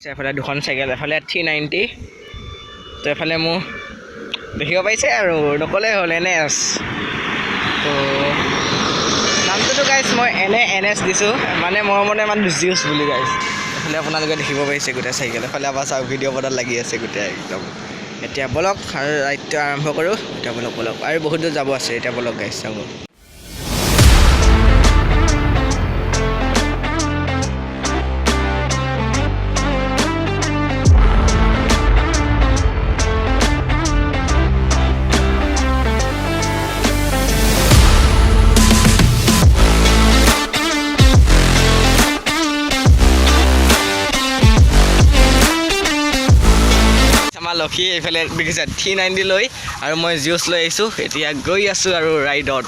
এফালে দুখন চাইকেল, এফালে 390, তো এফালে মোৰ দেখিব পাইছে আৰু নকলে হ'ল NS। তো নামটোতো গাইছ মই NS দিছোঁ, মানে মৰমতে ইমান জিউচ বুলি গাইছ। এফালে আপোনালোকে দেখিব পাইছে গোটেই চাইকেল, এফালে আমাৰ চাওক ভিডিঅ' বনাত লাগি আছে গোটেই একদম। এতিয়া বলক আৰু ৰাইডটো আৰম্ভ কৰোঁ। এতিয়া বলক আৰু বহুত দূৰ যাব আছে। এতিয়া বলক গাইছ চাব। লক্ষী এইফালে দেখিছে 390 লৈ আৰু মই জিউচ লৈ আহিছোঁ। এতিয়া গৈ আছোঁ আৰু ৰাইডত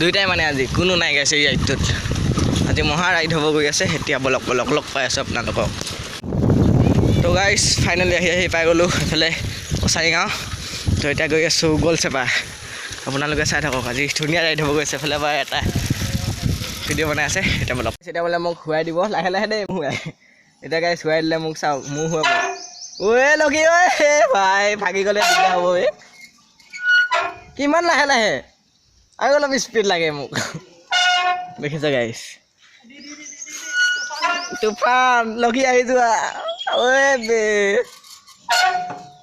দুইটাই মানে আজি কোনো নাই গাইছে এই ৰাইডটোত। আজি মহা ৰাইড হ'ব গৈ আছে। এতিয়া বলক লগ পাই আছোঁ আপোনালোকক। তো গাইছ ফাইনেলি আহি পাই গ'লোঁ এইফালে কছাৰীগাঁও। তো এতিয়া গৈ আছোঁ গলচেপা। আপোনালোকে চাই থাকক, আজি ধুনীয়া ৰাইড হ'ব গৈছে। এফালে বাৰু এটা ভিডিঅ' বনাই আছে। এতিয়া বলক। এতিয়া বোলে মোক ঘূৰাই দিব লাহে লাহে দেই ঘূৰাই। এতিয়া গাইছ ঘূৰাই দিলে মোক চাওক, মোৰ ঘূৰাব। ঐ লগি ঐ ভাই ভাগি গ'লে দিগদাৰ হ'ব। কিমান লাহে লাহে, আৰু অলপ স্পীড লাগে মোক। দেখিছে গাইছ তুফান লগি আহি যোৱা। ঐ বে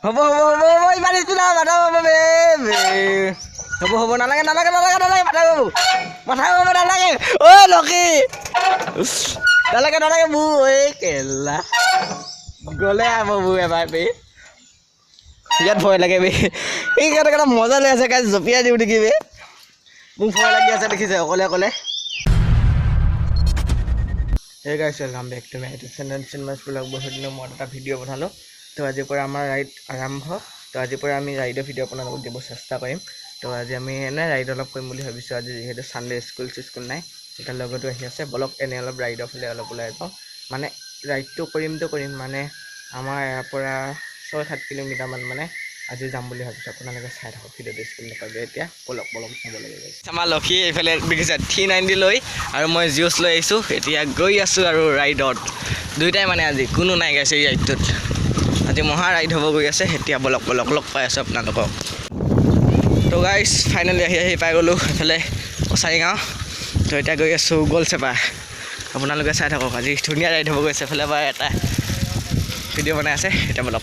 হ'ব ইমান স্পীড মাথা হ'ব বে হ'ব নালাগে মাথা হ'ব নালাগে। ঐ লগি নালাগে মোৰ ঐ কেলা গ'লে মোৰ এবাৰ বে ইয়াত ভয় লাগে বে। এই কেইটা মজা লৈ আছে গাইছ, জঁপিয়াই দিওঁ নেকি বে, মোক ভয় লাগি আছে দেখিছে অকলে। সেই guys welcome back to my YouTube channel চিনমাছ ব্লগ। বহুত দিনৰ মূৰত এটা ভিডিঅ' বনালোঁ। তো আজিৰ পৰা আমাৰ ৰাইড আৰম্ভ। তো আজিৰ পৰা আমি ৰাইডৰ ভিডিঅ' আপোনালোকক দিব চেষ্টা কৰিম। তো আজি আমি এনে ৰাইড অলপ কৰিম বুলি ভাবিছোঁ। আজি যিহেতু ছানডে স্কুল নাই, এতিয়া লগতো আহি আছে। বলক এনে অলপ ৰাইডৰ ফালে অলপ ওলাই যাওঁ। মানে ৰাইডটো কৰিম মানে আমাৰ ইয়াৰ পৰা 6-7 কিলোমিটাৰমান মানে আজি যাম বুলি ভাবিছোঁ। আপোনালোকে চাই থাকক ভিডিঅ'টো স্কুল নাপাব। এতিয়া বলক চাব লাগে। আমাৰ লক্ষী এইফালে দেখিছে 390 লৈ আৰু মই জিউচ লৈ আহিছোঁ। এতিয়া গৈ আছোঁ আৰু ৰাইডত দুইটাই মানে আজি কোনো নাই গাইছে এই ৰাইডটোত। আজি মহা ৰাইড হ'ব গৈ আছে। এতিয়া বলক লগ পাই আছোঁ আপোনালোকক। তো গাইছ ফাইনেলি আহি পাই গ'লোঁ এইফালে কছাৰীগাঁও। তো এতিয়া গৈ আছোঁ গলচেপা। আপোনালোকে চাই থাকক, আজি ধুনীয়া ৰাইড হ'ব গৈছে। এফালে বাৰু এটা ভিডিঅ' বনাই আছে। এতিয়া বলক।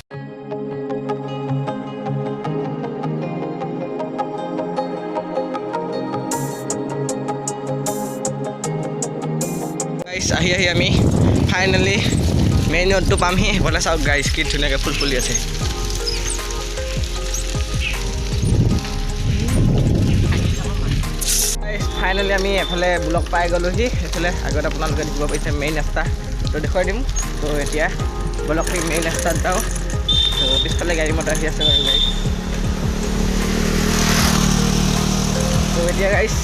গাইছ আহি আমি ফাইনেলি মেইন ৰোডটো পামহি। সেইফালে চাওক গাইছ কি ধুনীয়াকৈ ফুল ফুলি আছে। ফাইনেলি আমি এফালে ব্লক পাই গ'লোহি। সেইফালে আগত আপোনালোকে দেখিব পাইছে মেইন ৰাস্তা, তো দেখুৱাই দিম। তো এতিয়া ব্লক মেইন ৰাস্তাত যাওঁ। তো পিছফালে গাড়ী মটৰ আহি আছে বাৰু গাড়ী। তো এতিয়া গাইছ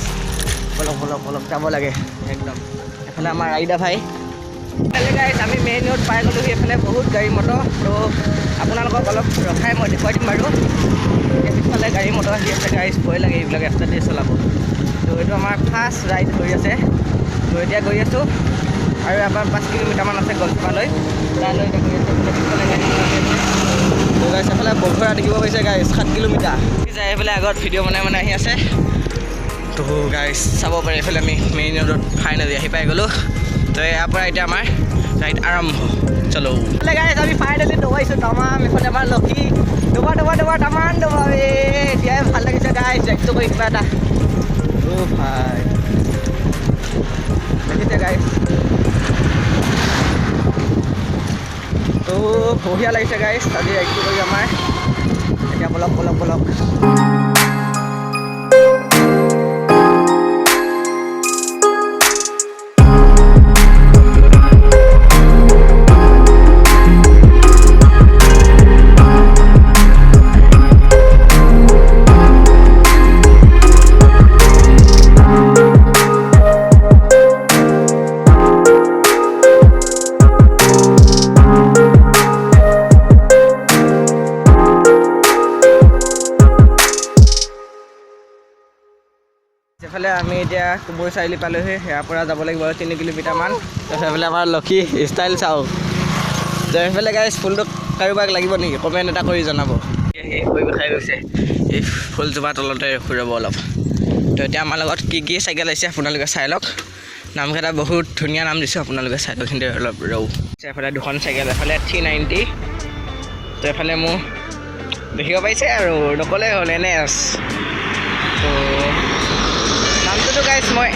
বলক যাব লাগে একদম। এফালে আমাৰ ৰাইডা ভাই। এফালে গাইছ আমি মেইন ৰোড পাই গ'লোহি। এইফালে বহুত গাড়ী মটৰ। তো আপোনালোকক অলপ ৰখাই মই দেখুৱাই দিম বাৰু। পিছফালে গাড়ী মটৰ আহি আছে গাইছ, ভয় লাগে এইবিলাক ৰাস্তা দিয়ে চলাব। তো এইটো আমাৰ ফাৰ্ষ্ট ৰাইড হৈ আছে। তো এতিয়া গৈ আছোঁ আৰু আমাৰ 5 কিলোমিটাৰমান আছে গলচেপালৈ। তালৈ এতিয়া গৈ আছোঁ। পিছফালে গাড়ী মটৰ আহি আছে। তো গাইছ এফালে বঘৰা দেখিব পাইছে গাইছ 7 কিলোমিটাৰ যায়। এইফালে আগত ভিডিঅ' বনাই আহি আছে। তো গাইছ চাব পাৰে এইফালে আমি মেইন ৰোডত ফাইনেলি আহি পাই গ'লোঁ। তো ইয়াৰ পৰা এতিয়া আমাৰ ৰাইড আৰম্ভ। চলো গাইছ আমি ফাইনেলি দবাইছোঁ তামাম। এইফালে আমাৰ লক্ষী দবা তামান দবা বে। এতিয়াই ভাল লাগিছে গাইছ ৰাইডটো কৰি কিবা এটা। ভাই দেখিছে গাইছ, তো বঢ়িয়া লাগিছে গাইছ আজি ৰাইডটো কৰি আমাৰ। এতিয়া বলক। এইফালে আমি এতিয়া কুবুৰ চাৰিআলি পালোহি। ইয়াৰ পৰা যাব লাগিব 3 কিলোমিটাৰমান। তাৰপিছত এইফালে আমাৰ লক্ষী ষ্টাইল চাওক তো এইফালে গাইছ ফুলটো কাৰোবাক লাগিব নেকি কমেণ্ট এটা কৰি জনাব কৈ খাই গৈছে এই ফুলজোপা তলতে ৰ'ব অলপ তো এতিয়া আমাৰ লগত কি চাইকেল আহিছে আপোনালোকে চাই লওক নামকেইটা বহুত ধুনীয়া নাম দিছোঁ আপোনালোকে চাই লওক কিন্তু অলপ ৰৌ এফালে দুখন চাইকেল এফালে 390 তো এফালে মোৰ দেখিব পাইছে আৰু নক'লে হ'ল NS তো নামটোতো গাইছ মই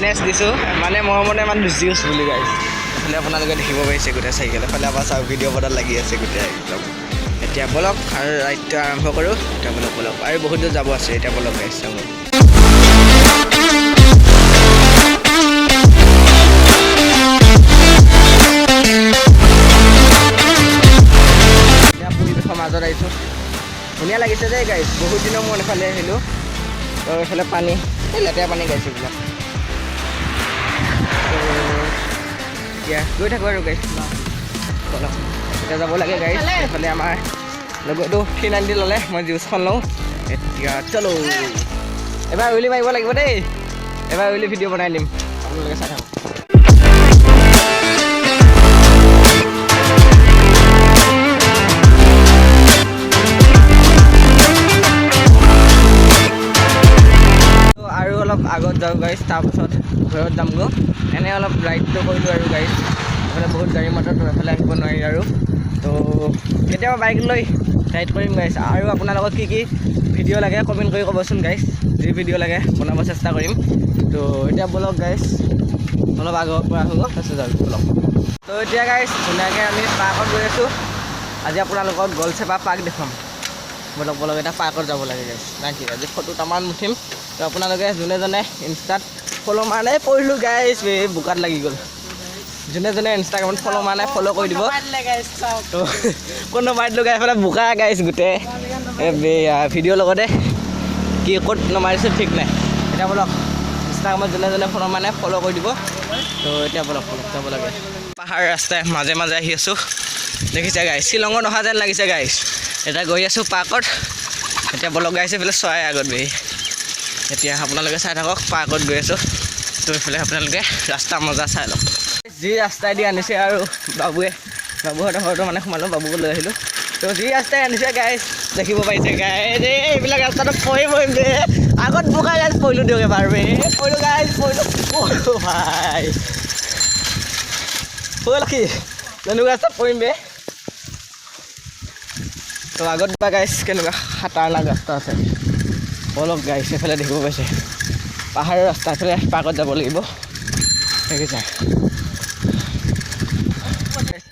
NS দিছোঁ মানে মৰমতে ইমান জিউচ বুলি গাইছ এফালে আপোনালোকে দেখিব পাৰিছে গোটেই চাইকেল এফালে আমাৰ চাওক ভিডিঅ' বৰ্ডত লাগি আছে গোটেই একদম এতিয়া বলক আৰু ৰাইডটো আৰম্ভ কৰোঁ এতিয়া বলক আৰু বহুত দূৰ যাব আছে এতিয়া বলক গাইছ চাব মাজত আহিছোঁ ধুনীয়া লাগিছে যে গাইছ বহুত দিনৰ মূৰত এফালে আহিলোঁ তো এইফালে পানী এই লেতেৰা পানী গাইছ এইবিলাক এতিয়া গৈ থাকোঁ আৰু গাইছ বলক এতিয়া যাব লাগে গাইছ এইফালে আমাৰ লগতো 390 ল'লে মই জিউচখন লওঁ এতিয়া চলো এবাৰ উইলি মাৰিব লাগিব দেই এবাৰ উইলি ভিডিঅ' বনাই দিম আপোনালোকে চাই থাকক আৰু অলপ আগত যাওঁ গাইছ তাৰপাছত ঘৰত যামগৈ এনে অলপ ৰাইডটো কৰিলোঁ আৰু গাইছ এইফালে বহুত গাড়ী মটৰ তো এফালে আহিব নোৱাৰি আৰু তো কেতিয়াবা বাইক লৈ ৰাইড কৰিম গাইছ আৰু আপোনালোকক কি ভিডিঅ' লাগে কমেণ্ট কৰি ক'বচোন গাইছ যি ভিডিঅ' লাগে বনাব চেষ্টা কৰিম তো এতিয়া বলক গাইছ অলপ আগৰ পৰা হ'ব তাৰপিছত যাওঁ বলক তো এতিয়া গাইছ ধুনীয়াকৈ আমি পাৰ্কত গৈ আছোঁ আজি আপোনালোকক গলচেপা পাৰ্ক দেখুৱাম বলক এটা পাৰ্কত যাব লাগে গাইছ নাই কি আজি ফটো তামান উঠিম তো আপোনালোকে যোনে ইনষ্টাত ফ'ল' মাৰা নাই পৰিলোঁ গাইছ বোকাত লাগি গ'ল যোনে ইনষ্টাগ্ৰামত ফ'ল' মাৰা নাই ফ'ল' কৰি দিব তো কোনো মাৰিলোঁ গাইছ মানে বোকা গাইছ গোটেই ভিডিঅ'ৰ লগতে কি ক'ত নমাৰিছোঁ ঠিক নাই এতিয়া বলক ইনষ্টাগ্ৰামত যোনে ফ'ল' মাৰা নাই ফ'ল' কৰি দিব তো এতিয়া বলক যাব লাগে পাহাৰ ৰাস্তাই মাজে মাজে আহি আছোঁ দেখিছে গাইছ শ্বিলঙত অহা যেন লাগিছে গাইছ এতিয়া গৈ আছোঁ পাৰ্কত এতিয়া বলক গাইছ এইফালে চৰাই আগত এতিয়া আপোনালোকে চাই থাকক পাৰ্কত গৈ আছোঁ তো এইফালে আপোনালোকে ৰাস্তা মজা চাই লওক যি ৰাস্তাই দি আনিছে আৰু বাবুহঁতৰ ঘৰতো মানে সোমালোঁ বাবুক লৈ আহিলোঁ তো যি ৰাস্তাই আনিছে গাইছ দেখিব পাৰিছে গাইছ এইবিলাক ৰাস্তাটো পৰিম দে আগত বোকা গাইছ পৰিলোঁ দিয়ক এবাৰ পৰিলোঁ গাইছ পৰিলোঁ ভাই হ'ল কি তেনেকুৱা ৰাস্তাত পৰিম তো আগত বা গাইছ কেনেকুৱা খাতাৰনাক ৰাস্তা আছে বলক গাইছ এইফালে দেখিব পাইছে পাহাৰৰ ৰাস্তা এইফালে পাৰ্কত যাব লাগিব দেখিছে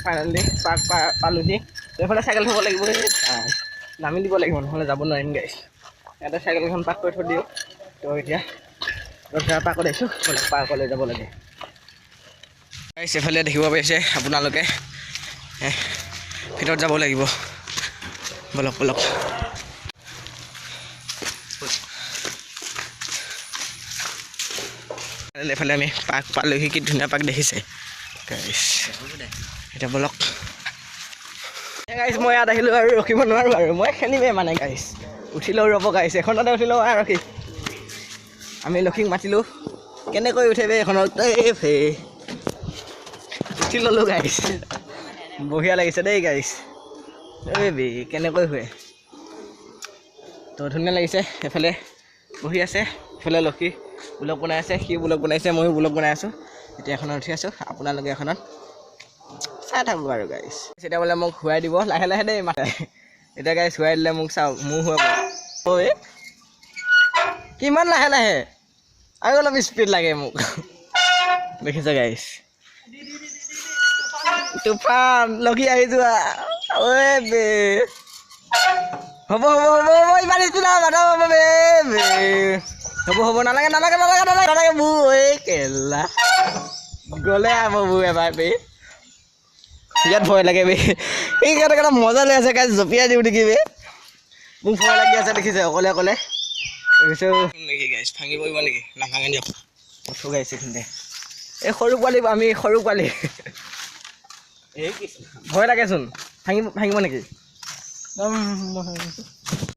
ফাইনেলি পাৰ্ক পালোহি এইফালে চাইকেল থ'ব লাগিব নামি দিব লাগিব নহ'লে যাব নোৱাৰিম গাইছ ইয়াতে চাইকেলখন পাৰ্ক কৰি থৈ দিওঁ তো এতিয়া পাৰ্কত আহিছোঁ বলক পাৰ্কলৈ যাব লাগে গাইছ এইফালে দেখিব পাইছে আপোনালোকে ভিতৰত যাব লাগিব বলক এইফালে আমি পাৰ্ক পালোহি কি ধুনীয়া পাৰ্ক দেখিছে গাইছ এতিয়া বলক গাইছ মই ইয়াত আহিলোঁ আৰু ৰখিব নোৱাৰোঁ আৰু মই খেলিমেই মানে গাইছ উঠিলেও ৰ'ব গাইছ এখনতে উঠিলেও ৰখি আমি লক্ষীক মাতিলোঁ কেনেকৈ উঠে এখনত উঠি ল'লোঁ গাইছ বঢ়িয়া লাগিছে দেই গাইছ কেনেকৈ শুৱে তো ধুনীয়া লাগিছে এফালে বহি আছে এফালে লক্ষী ব্লগ বনাই আছে সি ব্লগ বনাইছে ময়ো ব্লগ বনাই আছোঁ এতিয়া এখনত উঠি আছোঁ আপোনালোকে এখনত চাই থাকোঁ আৰু গাইছ এতিয়া বোলে মোক শুৱাই দিব লাহে লাহে দেই মাতে এতিয়া গাইছ শুৱাই দিলে মোক চাওক মোৰ শুৱাব ঐ কিমান লাহে লাহে আৰু অলপ স্পীড লাগে মোক দেখিছে গাইছ তুফান লক্ষী আহি যোৱা ঐ হ'ব ইমান স্পীড হ'ব নালাগে বু ঐ কেলা গ'লে বু এবাৰ ইয়াত ভয় লাগে এই কেনেকৈ মজা লৈ আছে গাইছ জঁপিয়াই দিওঁ নেকি মোক ভয় লাগি আছে দেখিছে অকলে দেখিছোঁ নেকি গাইছ ভাঙি পৰিব নেকি নাভাঙে দিয়ক উঠো গাইছ এইখিনিতে এই সৰু পোৱালি ভয় লাগেচোন ভাঙিব নেকি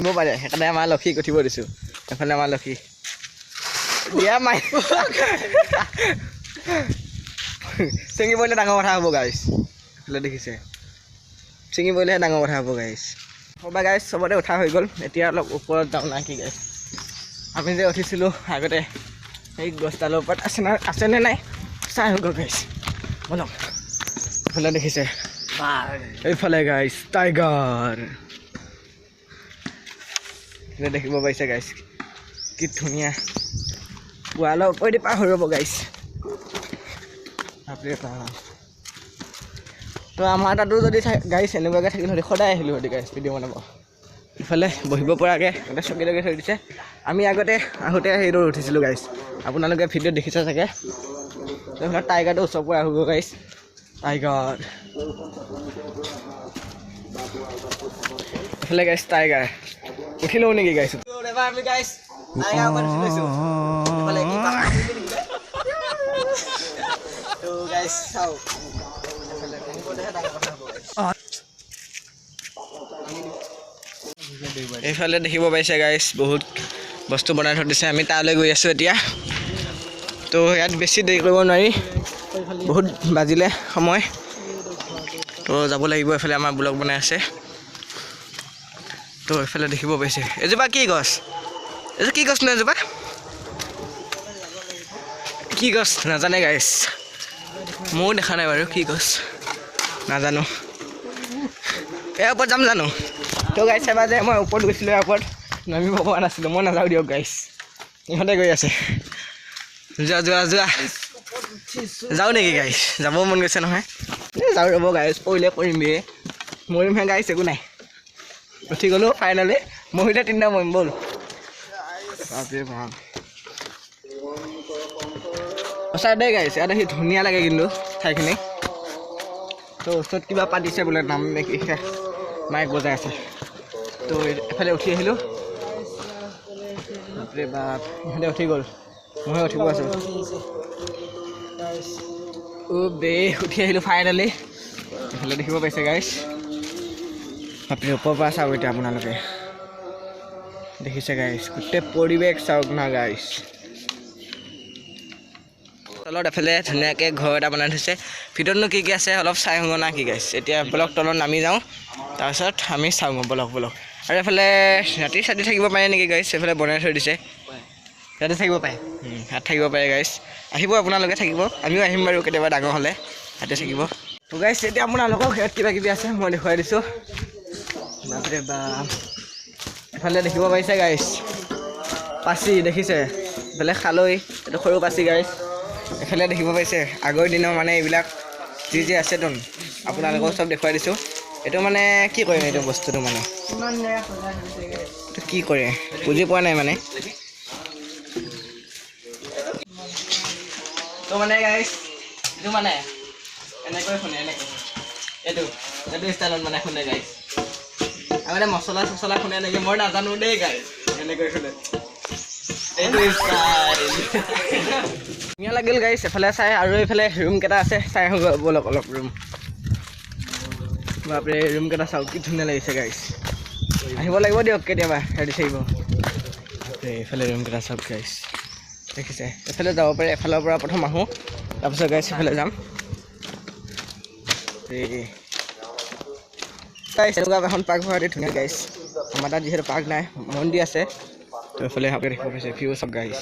দিব পাৰে সেইকাৰণে আমাৰ লক্ষীক উঠিব দিছোঁ এইফালে আমাৰ লক্ষী দিয়া মাই চেঙি পৰিলে ডাঙৰ কথা হ'ব গাইছ এইফালে দেখিছে ছিঙি পৰিলেহে ডাঙৰ কথা হ'ব গাইছ হ'বা গাইছ চবতে উঠা হৈ গ'ল এতিয়া অলপ ওপৰত যাওঁ না কি গাইছ আমি যে উঠিছিলোঁ আগতে সেই গছডালৰ ওপৰত আছেনে নাই চাই হৈ গ'ল গাইছ বলক এইফালে দেখিছে এইফালে গাইছ টাইগাৰ দেখিব পাইছে গাইছ কি ধুনীয়া ৱালৰ ওপৰেদি পাৰ হৈ ৰ'ব গাইছ তো আমাৰ তাতো যদি গাইছ এনেকুৱাকৈ থাকিল হ'লে সদায় আহিলোঁ হ'লে গাইছ ভিডিঅ' বনাব ইফালে বহিব পৰাকৈ এটা চকী লগি থৈ দিছে আমি আগতে আহোঁতে সেইটো উঠিছিলোঁ গাইছ আপোনালোকে ভিডিঅ'ত দেখিছে চাগে এইফালে টাইগাৰটো ওচৰৰ পৰা আহিব গাইছ টাইগাৰ এইফালে গাইছ টাইগাৰ উঠি লওঁ নেকি গাইছ এবাৰ আমি গাইছ টাইগাৰ ওপৰত উঠি লৈছোঁ এইফালে কি তো গাইছ চাওক এইফালে দেখিব পাইছে গাইছ বহুত বস্তু বনাই থৈ দিছে আমি তালৈ গৈ আছোঁ এতিয়া তো ইয়াত বেছি দেৰি কৰিব নোৱাৰি বহুত বাজিলে সময় তো যাব লাগিব এইফালে আমাৰ ব্লগ বনাই আছে তো এইফালে দেখিব পাইছে এজোপা কি গছ এইটো কি গছ নো এজোপা কি গছ নাজানে গাইছ ময়ো দেখা নাই বাৰু কি গছ নাজানো ইয়াৰ ওপৰত যাম জানো তো গাইছ এবাৰ যে মই ওপৰত গৈছিলোঁ ইয়াৰ ওপৰত নামিব পৰা নাছিলোঁ মই নাযাওঁ দিয়ক গাইছ ইহঁতে গৈ আছে যোৱা যোৱা যোৱা যাওঁ নেকি গাইছ যাব মন গৈছে নহয় যাওঁ ৰ'ব গাইছ পৰিলে পৰিমে মৰিমহে গাইছ একো নাই উঠি গ'লোঁ ফাইনেলি মৰিলে তিনিটা মৰিম ব'ল সঁচা দেই গাইছ ইয়াত আহি ধুনীয়া লাগে কিন্তু ঠাইখিনি তো ওচৰত কিবা পাতিছে বোলে নাম নেকি মাইক বজাই আছে তো এফালে উঠি আহিলোঁ বাপৰে বাপ ইহঁতে উঠি গ'ল মইহে উঠিব আছোঁ উঠি আহিলোঁ ফাইনেলি এইফালে দেখিব পাইছে গাইছ বাপৰে ওপৰৰ পৰা চাওক এতিয়া আপোনালোকে দেখিছে গাইছ গোটেই পৰিৱেশ চাওক না গাইছ তলত এফালে ধুনীয়াকৈ ঘৰ এটা বনাই থৈছে ভিতৰতনো কি কি আছে অলপ চাই আহোঁ না কি গাইছ এতিয়া ব্লক তলত নামি যাওঁ তাৰপিছত আমি চাওঁ ব্লক আৰু এফালে ৰাতি চাতি থাকিব পাৰে নেকি গাইছ এইফালে বনাই থৈ দিছে ইয়াতে থাকিব পাৰে ইয়াত থাকিব পাৰে গাইছ আহিব আপোনালোকে থাকিব আমিও আহিম বাৰু কেতিয়াবা ডাঙৰ হ'লে ইয়াতে থাকিব তো গাইছ এতিয়া আপোনালোকক ইয়াত কিবা কিবি আছে মই দেখুৱাই দিছোঁ বাপৰে বাপ এফালে দেখিব পাৰিছে গাইছ পাচি দেখিছে এইফালে খালৈ এইটো সৰু পাচি গাইছ এফালে দেখিব পাইছে আগৰ দিনৰ মানে এইবিলাক যি আছেতো আপোনালোকক চব দেখুৱাই দিছোঁ এইটো মানে কি কৰিম এইটো বস্তুটো মানে এইটো কি কৰে বুজি পোৱা নাই মানে তো মানে গাইছ এইটো মানে এনেকৈ শুনে এনেকৈ এইটো ষ্টাইলত মানে শুনে গাইছ আগতে মছলা চছলা শুনে নেকি মই নাজানো দেই গাইছ এনেকৈ শুনে এইটো ষ্টাইল ধুনীয়া লাগিল গাইছ এফালে চাই আৰু এইফালে ৰুমকেইটা আছে চাই আহোঁ ব'লক অলপ ৰুম বাপৰে ৰুমকেইটা চাওক কি ধুনীয়া লাগিছে গাইছ আহিব লাগিব দিয়ক কেতিয়াবা ৰেডি থাকিব বাপৰে এইফালে ৰুমকেইটা চাওক গাইছ দেখিছে এফালে যাব পাৰে এফালৰ পৰা প্ৰথম আহোঁ তাৰপিছত গাইছ এফালে যাম গাইছ এনেকুৱা এখন পাৰ্ক হোৱাতে ধুনীয়া গাইছ আমাৰ তাত যিহেতু পাৰ্ক নাই মন্দিৰ আছে তো এইফালে আপোনালোকে দেখিব পাইছে ভিউ চব গাইছ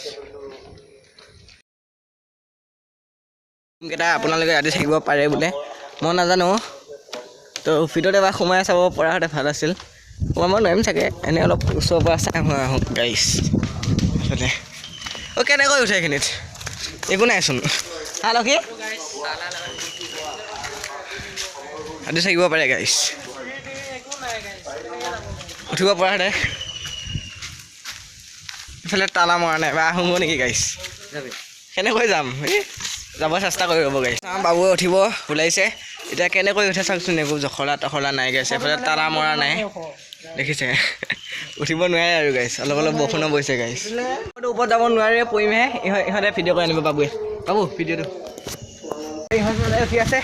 ৰুমকেইটা আপোনালোকে ৰাতি থাকিব পাৰে বোলে মই নাজানো তো ভিতৰত এবাৰ সোমাই চাব পৰা হ'লে ভাল আছিল সোমাব নোৱাৰিম চাগে এনেই অলপ ওচৰৰ পৰা চাই আহোঁ গাইছ এইফালে কেনেকৈ উঠে এইখিনিত একো নাইচোন হালো কি ৰাতি থাকিব পাৰে গাইছ উঠিব পৰা হ'লে এইফালে তালা মৰা নাই বা আহোঁ নেকি গাইছ কেনেকৈ যাম যাব চেষ্টা কৰি ৰ'ব গাইছ বাবুৱে উঠিব ওলাইছে এতিয়া কেনেকৈ উঠে চাওকচোন একো জখলা তখলা নাই গাইছ এইফালে তালা মৰা নাই দেখিছে উঠিব নোৱাৰে আৰু গাইছ অলপ অলপ বৰষুণো বৈছে গাইছ ওপৰত যাব নোৱাৰে পৰিমহে ইহঁতে ভিডিঅ' কৰি আনিব বাবুৱে বাবু ভিডিঅ'টো ইহঁতে উঠি আছে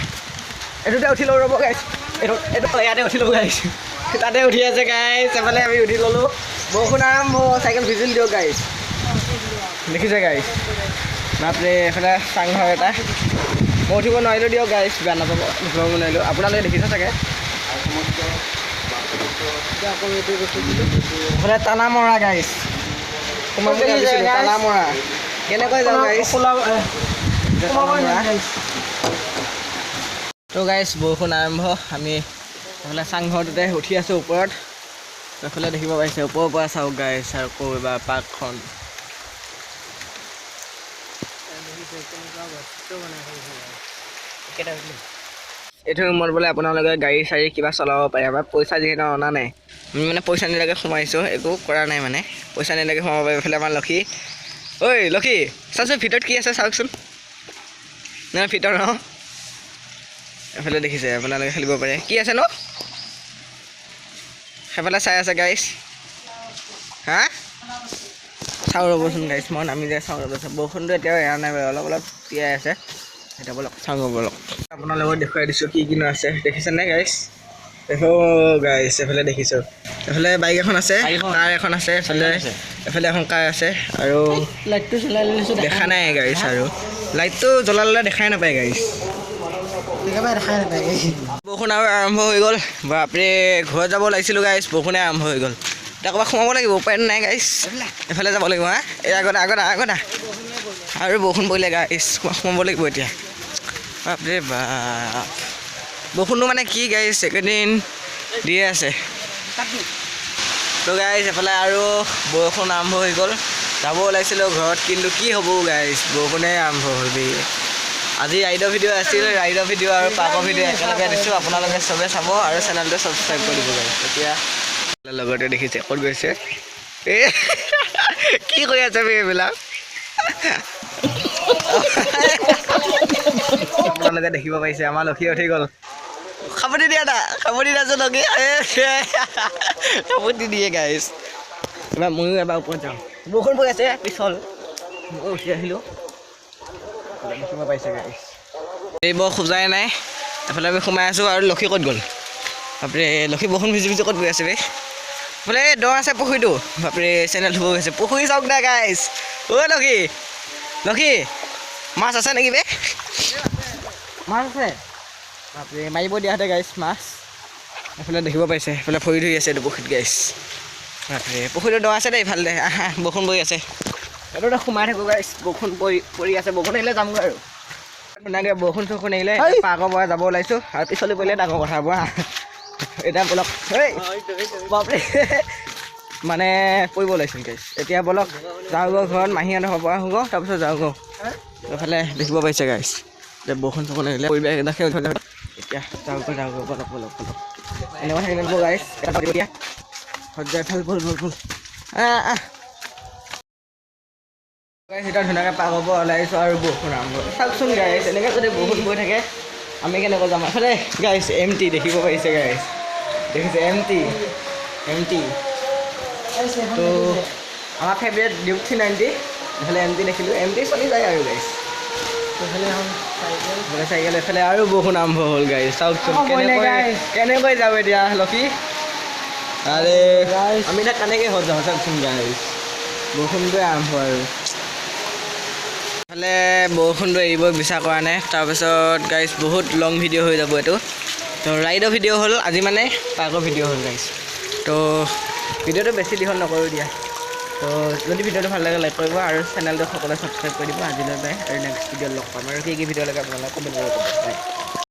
এইটোতে উঠি লওঁ ৰ'ব গাইছ এইটো ইয়াতে উঠি ল'ব গাইছ তাতে উঠি আছে গাইছ এফালে আমি উঠি ল'লোঁ বৰষুণ আৰম্ভ চাইকেল ভিজিল দিয়ক গাইছ দেখিছে গাইছ বাপৰে এইফালে চাংঘৰ এটা মই উঠিব নোৱাৰিলোঁ দিয়ক গাইছ বেয়া নাপাব উঠিব নোৱাৰিলোঁ আপোনালোকে দেখিছে চাগে এইফালে টানা মৰা গাইছ টানা মৰা কেনেকৈ যাওঁ গাইছ তো গাইছ বৰষুণ আৰম্ভ আমি এইফালে চাংঘৰটোতে উঠি আছোঁ ওপৰত এইফালে দেখিব পাইছে ওপৰৰ পৰা চাওক গাইছ আৰু আকৌ এবাৰ পাৰ্কখন এইটো ৰুমত বোলে আপোনালোকে গাড়ী চাড়ী কিবা চলাব পাৰে আমাৰ পইচা যিহেতু অনা নাই আমি মানে পইচা নিলেগে সোমাইছোঁ একো কৰা নাই মানে পইচা নিলেগে সোমাব পাৰে এইফালে আমাৰ লক্ষী ঐ লক্ষী চাওকচোন ভিতৰত কি আছে চাওকচোন নাই ভিতৰত ন এইফালে দেখিছে আপোনালোকে খেলিব পাৰে কি আছে ন সেইফালে চাই আছে গাইছ হা চাওঁ ৰ'বচোন গাইছ মই নামি যায় চাওঁ ৰ'বচোন বৰষুণটো এতিয়াও এৰা নাই বাৰু অলপ অলপ তিয়াই আছে এতিয়া বলক চাওঁ বলক আপোনাৰ লগত দেখুৱাই দিছোঁ কি কিনো আছে দেখিছেনে গাইছ দেখো গাইছ এইফালে দেখিছোঁ এইফালে বাইক এখন আছে কাৰ এখন আছে এইফালে এখন কাৰ আছে আৰু লাইটটো জ্বলাই লৈছোঁ দেখা নাই গাইছ আৰু লাইটটো জ্বলালে দেখাই নাপায় গাইছ বৰষুণ আৰু আৰম্ভ হৈ গ'ল বাপৰে ঘৰত যাব লাগিছিলোঁ গাইছ বৰষুণে আৰম্ভ হৈ গ'ল এতিয়া ক'ৰবাত সোমাব লাগিব উপায় নাই গাইছ এইফালে যাব লাগিব হা এই আগতে আৰু বৰষুণ পৰিলে গাইছ সোমাব লাগিব এতিয়া বাপৰে বাপ বৰষুণটো মানে কি গাইছ একেদিন দিয়ে আছে তো গাইছ এইফালে আৰু বৰষুণ আৰম্ভ হৈ গ'ল যাব ওলাইছিলোঁ ঘৰত কিন্তু কি হ'ব গাইছ বৰষুণে আৰম্ভ হ'ল দেই আজি ৰাইডৰ ভিডিঅ' আছিল ৰাইডৰ ভিডিঅ' আৰু পাৰ্কৰ ভিডিঅ' একেলগে দিছোঁ আপোনালোকে চবে চাব আৰু চেনেলটো ছাবস্ক্ৰাইব কৰি দিব গাইছ এতিয়া লগতে দেখিছে ক'ত গৈছে এই কি কৰি আছে এইবিলাক আপোনালোকে দেখিব পাইছে আমাৰ লক্ষী উঠি গ'ল খাবতি দিয়া না খাবতি দিয়াছো লক্ষী খাবতি দিয়ে গাইছ এবাৰ ময়ো এবাৰ ওপৰত যাওঁ বৰষুণ পৰি আছে পিছল মই উঠি আহিলোঁ দেখিব পাইছে গাইছ এৰিব খোজাই নাই এফালে আমি সোমাই আছোঁ আৰু লক্ষী ক'ত গ'ল বাপৰে লক্ষী বৰষুণ ভিজি ভিজি ক'ত গৈ আছে বে বোলে দ আছে পুখুৰীটো বাপৰে চেনেল ধুব গৈছে পুখুৰী চাওক না গাইছ ঐ লক্ষী মাছ আছে নেকি বে মাছ আছে বাপৰে মাৰিব দিয়াহঁতে গাইছ মাছ এইফালে দেখিব পাইছে এইফালে ভৰি ধুই আছে এইটো পুখুৰীত গাইছ বাপৰে পুখুৰীটো দ আছে দেই ইফালে আহা বৰষুণ পৰি আছে এইটো সোমাই থাকোঁ গাইছ বৰষুণ পৰি আছে বৰষুণ আহিলে যামগৈ আৰু ধুনীয়াকৈ বৰষুণ চৰষুণ আহিলে পাৰ্কৰ পৰা যাব ওলাইছোঁ আৰু পিছলৈ পৰিলে ডাঙৰ কথা পৰা এতিয়া বলক বাপৰে মানে পৰিব ওলাইছিল গাইছ এতিয়া বলক যাওঁগৈ ঘৰত মাহীহঁতৰ পৰা আহোঁ তাৰপিছত যাওঁগৈ এইফালে দেখিব পাইছে গাইছ যে বৰষুণ চৰষুণ আহিলে পৰিৱেশ এতিয়া যাওঁগৈ বলক এনেকুৱা থাকিলে গাইছ এতিয়া সজ্জাই ভাল বল এতিয়া ধুনীয়াকৈ পাৰ্কৰ পৰা ওলাইছোঁ আৰু বৰষুণ আৰম্ভ চাওকচোন গাইছ এনেকৈ যদি বৰষুণ পৰি থাকে আমি কেনেকৈ যাম এইফালে গাইছ এমটি দেখিব পাৰিছে গাইছ দেখিছে এমটি তো আমাৰ ফেভৰেট ডিউক 390 এইফালে এমটি দেখিলোঁ এমটি চলি যায় আৰু গাইছ এইফালে চাইকেল এইফালে আৰু বৰষুণ আৰম্ভ হ'ল গাইছ চাওকচোন কেনেকৈ যাব এতিয়া লক্ষী আৰে আমি এতিয়া কেনেকৈ হৈ যাওঁ চাওকচোন গাইছ বৰষুণটোৱে আৰম্ভ আৰু এইফালে বৰষুণটো এৰিব বিচাৰ কৰা নাই তাৰপিছত গাইছ বহুত লং ভিডিঅ' হৈ যাব এইটো তো ৰাইডৰ ভিডিঅ' হ'ল আজি মানে পাৰ্কৰ ভিডিঅ' হ'ল গাইছ তো ভিডিঅ'টো বেছি দীঘল নকৰোঁ দিয়া তো যদি ভিডিঅ'টো ভাল লাগে লাইক কৰিব আৰু চেনেলটো সকলোৱে ছাবস্ক্ৰাইব কৰি দিব আজিলৈ বাই আৰু নেক্সট ভিডিঅ'ত লগ পাম আৰু কি ভিডিঅ' লাগে আপোনালোকে কমেণ্ট কৰিব